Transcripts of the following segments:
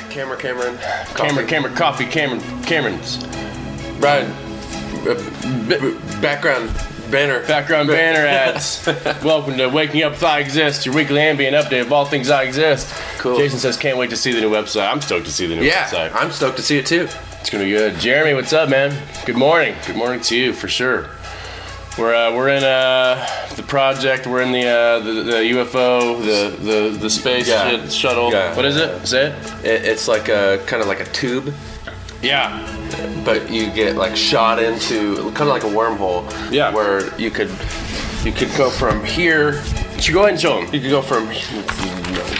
Cameron. Cameron's. Brian. Background banner ads. Welcome to Waking Up with I Exist, your weekly ambient update of all things I Exist. Cool. Jason says can't wait to see the new website. I'm stoked to see the new website. I'm stoked to see it too. It's gonna be good. Jeremy, what's up, man? Good morning. Good morning to you for sure. We're in the project. We're in the UFO, the space shuttle. Yeah. What is it? Say it. It's like a kind of like a tube. Yeah. But you get like shot into kind of like a wormhole. Yeah. Where you could go from here. You go ahead and show them. You could go from.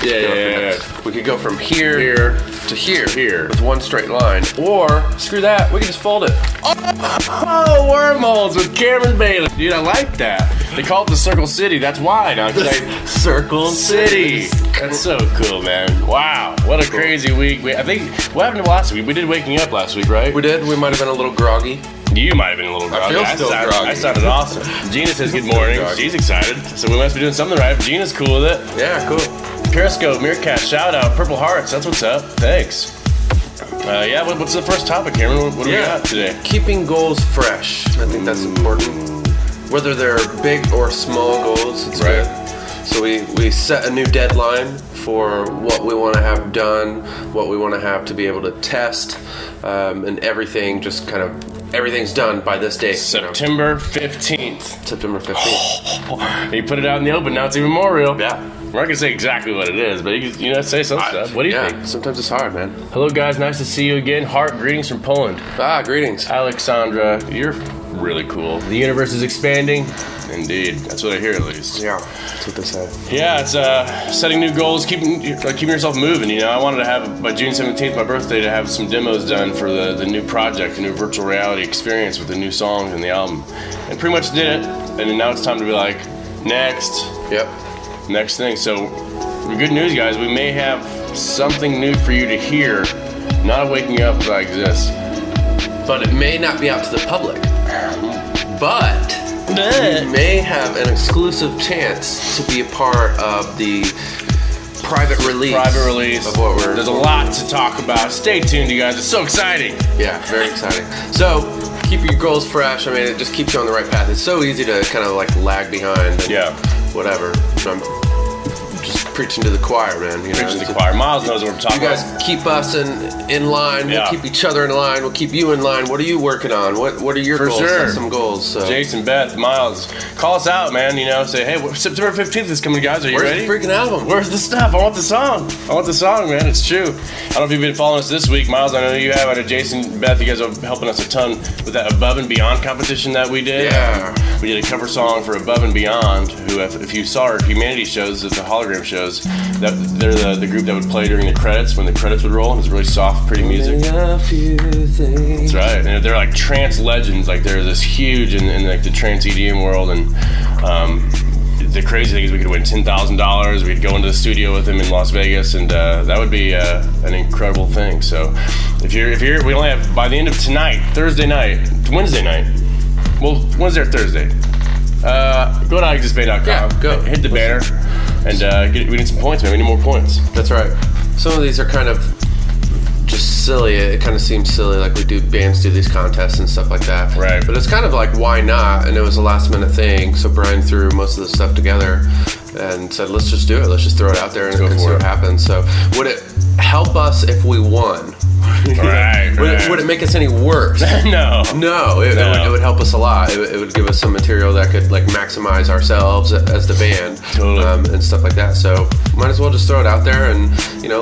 Yeah. We could go from here to here with one straight line. Or screw that, we can just fold it. Oh, wormholes with Cameron Bailey. Dude, I like that. They call it the Circle City. That's why now. Circle City. That's so cool, man. Wow, what a crazy week. I think, what happened to last week? We did Waking Up last week, right? We did. We might have been a little groggy. You might have been a little groggy. I feel still groggy. I sounded awesome. Gina says good morning. She's excited. So we must be doing something right. Gina's cool with it. Yeah, cool. Periscope, Meerkat, shout out, Purple Hearts. That's what's up. Thanks. What's the first topic, Cameron? What do we got today? Keeping goals fresh. I think that's important. Whether they're big or small goals, it's right. Good. So we set a new deadline for what we want to have done, what we want to have to be able to test, and everything just kind of, everything's done by this date. September 15th. September 15th. You put it out in the open, now it's even more real. Yeah. We're not going to say exactly what it is, but you can, say some stuff. What do you think? Sometimes it's hard, man. Hello, guys. Nice to see you again. Heart greetings from Poland. Greetings. Alexandra, you're really cool. The universe is expanding. Indeed. That's what I hear, at least. Yeah, that's what they say. Yeah, it's setting new goals, keeping yourself moving. I wanted to have, by June 17th, my birthday, to have some demos done for the new project, the new virtual reality experience with the new songs and the album. And pretty much did it. And now it's time to be like, next. Yep. Next thing. So, the good news, guys, we may have something new for you to hear. Not Waking Up with I Exist. But it may not be out to the public. But you may have an exclusive chance to be a part of the private release of what we're... There's a lot to talk about. Stay tuned, you guys. It's so exciting. Yeah, very exciting. So, keep your goals fresh. I mean, it just keeps you on the right path. It's so easy to kind of like lag behind and whatever. So I'm just preaching to the choir, man. Preaching to the choir. Miles knows what we're talking about. You guys keep us in line. We'll keep each other in line. We'll keep you in line. What are you working on? What are your goals? Sure. Set some goals. So. Jason, Beth, Miles, call us out, man. Say, hey, September 15th is coming, guys. Are you ready? Where's the freaking album? Where's the stuff? I want the song. Man. It's true. I don't know if you've been following us this week. Miles, I know you have. I know Jason, Beth, you guys are helping us a ton with that Above and Beyond competition that we did. Yeah. We did a cover song for Above and Beyond, who, if you saw our Humanity shows, the hologram shows, that they're the group that would play during the credits, when the credits would roll. It was really soft, pretty music. That's right. And they're like trance legends. Like they're this huge in like the trance EDM world. And the crazy thing is we could win $10,000. We'd go into the studio with them in Las Vegas, and that would be an incredible thing. So if you're, we only have, by the end of tonight, Wednesday night. Well, Wednesday or Thursday. Go to iExistBay.com. Yeah, go. Hit the banner. And we need some points, man. We need more points. That's right. Some of these are kind of just silly. It kind of seems silly, like bands do these contests and stuff like that. Right. But it's kind of like, why not? And it was a last minute thing. So Brian threw most of the stuff together and said, let's just do it. Let's just throw it out there and see what happens. So would it help us if we won? Right. Would it make us any worse? No. It would help us a lot. It would give us some material that could like maximize ourselves as the band, and stuff like that. So might as well just throw it out there and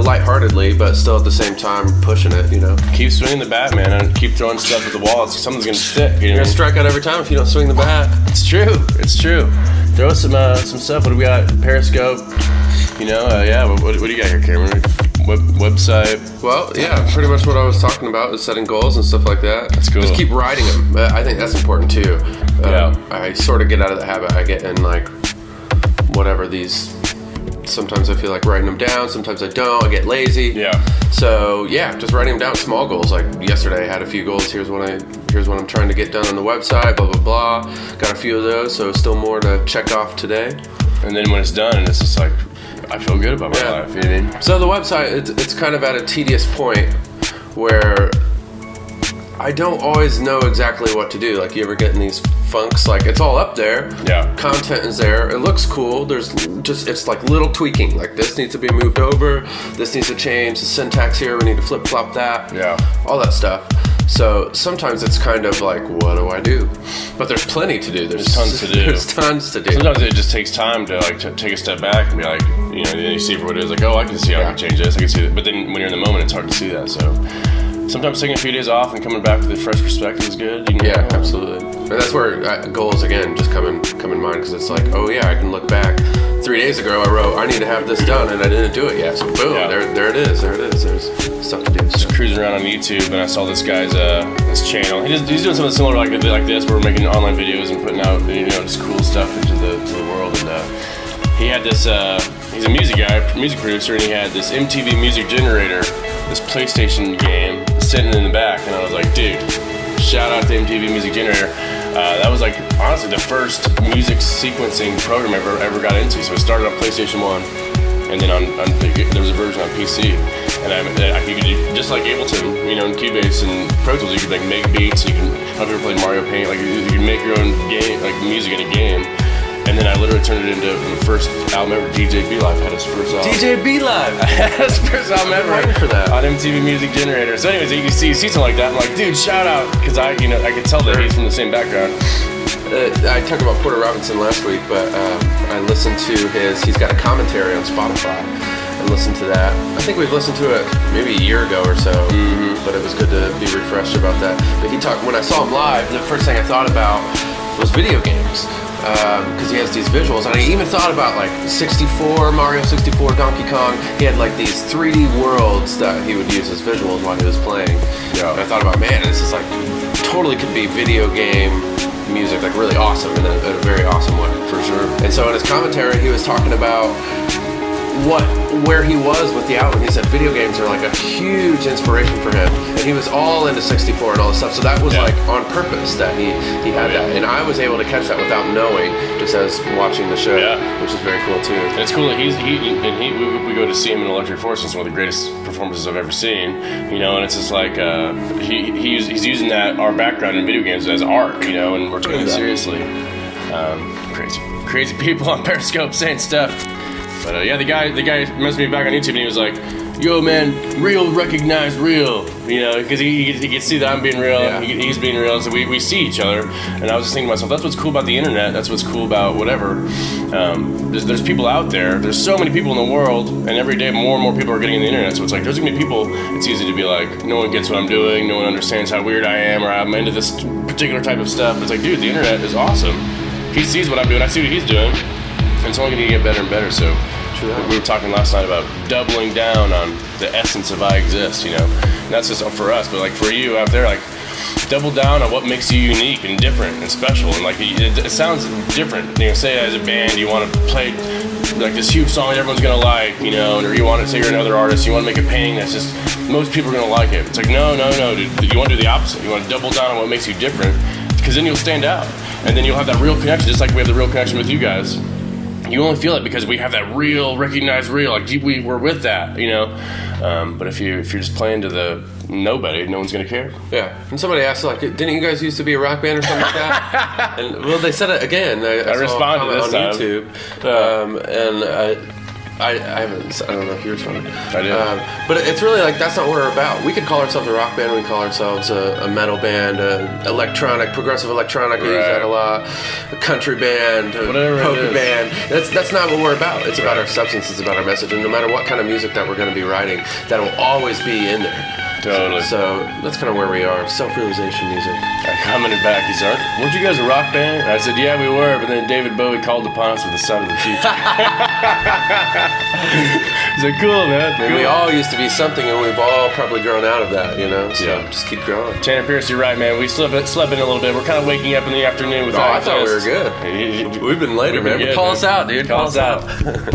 lightheartedly, but still at the same time pushing it. Keep swinging the bat, man, and keep throwing stuff at the wall. Something's gonna stick. You're gonna strike out every time if you don't swing the bat. It's true. Throw some stuff. What do we got? Periscope. What do you got here, Cameron? Website. Well, yeah, pretty much what I was talking about is setting goals and stuff like that. That's cool. Just keep writing them. I think that's important too. I sort of get out of the habit. I get in like whatever these. Sometimes I feel like writing them down. Sometimes I don't. I get lazy. Yeah. So just writing them down. Small goals. Like yesterday, I had a few goals. Here's what I'm trying to get done on the website. Blah blah blah. Got a few of those. So still more to check off today. And then when it's done, it's just like. I feel good about my life. You know what I mean? So the website, it's kind of at a tedious point where I don't always know exactly what to do. Like, you ever get in these funks? Like, it's all up there. Yeah. Content is there. It looks cool. There's just, it's like little tweaking. Like, this needs to be moved over. This needs to change. The syntax here, we need to flip-flop that. Yeah. All that stuff. So sometimes it's kind of like, what do I do? But there's plenty to do. There's tons to do. There's tons to do. Sometimes it just takes time to like to take a step back and be like, you know, then you see for what it is. Like, oh, I can see how I can change this. I can see that. But then when you're in the moment, it's hard to see that. So sometimes taking a few days off and coming back with a fresh perspective is good. You know? Yeah, absolutely. And that's where goals again just come in mind, because it's like, oh yeah, I can look back. 3 days ago, I wrote, I need to have this done, and I didn't do it yet. So boom, there it is. There's stuff to do. Just cruising around on YouTube, and I saw this guy's this channel. He's doing something similar like this, where we're making online videos and putting out, you know, just cool stuff into the world. And he had this. He's a music guy, music producer, and he had this MTV Music Generator, this PlayStation game sitting in the back, and I was like, dude, shout out to MTV Music Generator. That was like honestly the first music sequencing program I ever got into. So it started on PlayStation 1, and then there was a version on PC. And you could, just like Ableton, you know, in Cubase and Pro Tools, you could like make beats. You can, I don't know if you ever played Mario Paint, like you can make your own game, like music in a game. And then I literally turned it into the first album ever. DJ B Live had his first album. DJ B Live had his first album ever for that on MTV Music Generator. So, anyways, you see something like that. I'm like, dude, shout out, because I could tell that he's from the same background. I talked about Porter Robinson last week, but I listened to he's got a commentary on Spotify, and listened to that. I think we've listened to it maybe a year ago or so, but it was good to be refreshed about that. But when I saw him live, the first thing I thought about was video games. Because he has these visuals, and I even thought about like Mario 64, Donkey Kong. He had like these 3D worlds that he would use as visuals while he was playing. Yeah. And I thought about, man, this is like totally could be video game music, like really awesome in a very awesome way. For sure. And so in his commentary, he was talking about where he was with the album. He said video games are like a huge inspiration for him, and he was all into 64 and all this stuff. So that was like on purpose that he had that, and I was able to catch that without knowing, just as watching the show, which is very cool too. And it's cool that we go to see him in Electric Force. It's one of the greatest performances I've ever seen. You know, and it's just like he's using our background in video games as art. You know, and we're taking it seriously. Crazy people on Periscope saying stuff. But the guy messaged me back on YouTube, and he was like, yo man, real recognize real, you know, because he can see that I'm being real, he's being real, so we see each other. And I was just thinking to myself, that's what's cool about the internet, that's what's cool about whatever. There's people out there, there's so many people in the world, and every day more and more people are getting in the internet, so it's like there's gonna be people, it's easy to be like, no one gets what I'm doing, no one understands how weird I am, or I'm into this particular type of stuff. But it's like, dude, the internet is awesome. He sees what I'm doing, I see what he's doing, and it's only gonna get better and better. So we were talking last night about doubling down on the essence of I exist, you know. And that's just for us, but like for you out there, like double down on what makes you unique and different and special. And like it sounds different. You know, say as a band you want to play like this huge song that everyone's gonna like, you know, or you want to say you're another artist, you want to make a painting that's just most people are gonna like it. It's like no, dude, you want to do the opposite. You want to double down on what makes you different, because then you'll stand out, and then you'll have that real connection, just like we have the real connection with you guys. You only feel it because we have that real, recognized real, like we're with that, you know. But if you're just playing to the nobody, no one's gonna care. Yeah. And somebody asked, like, didn't you guys used to be a rock band or something like that? And well, they said it again. I responded this on time. YouTube, and I haven't. I don't know if you responded. I did. But it's really like that's not what we're about. We could call ourselves a rock band. We call ourselves a metal band, electronic, progressive electronic. We use that a lot. A country band, a polka band. That's not what we're about. It's about our substance. It's about our message. And no matter what kind of music that we're going to be writing, that will always be in there. Totally. So that's kind of where we are. Self-realization music. I commented back. He said, "Weren't you guys a rock band?" And I said, "Yeah, we were." But then David Bowie called upon us with the Sound of the Future. He's like, "Cool, man." And we all used to be something, and we've all probably grown out of that, you know. So just keep growing. Tanner Pierce, you're right, man. We slept in a little bit. We're kind of waking up in the afternoon with. I thought we were good. We've been later, man. Good, call us out, dude. Call us out.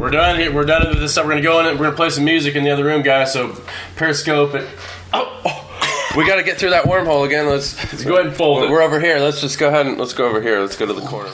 We're done here. We're done with this stuff. We're gonna go in. We're gonna play some music in the other room, guys. So Periscope it. We got to get through that wormhole again. Let's go ahead and fold it. We're over here. Let's just go ahead and let's go over here. Let's go to the corner.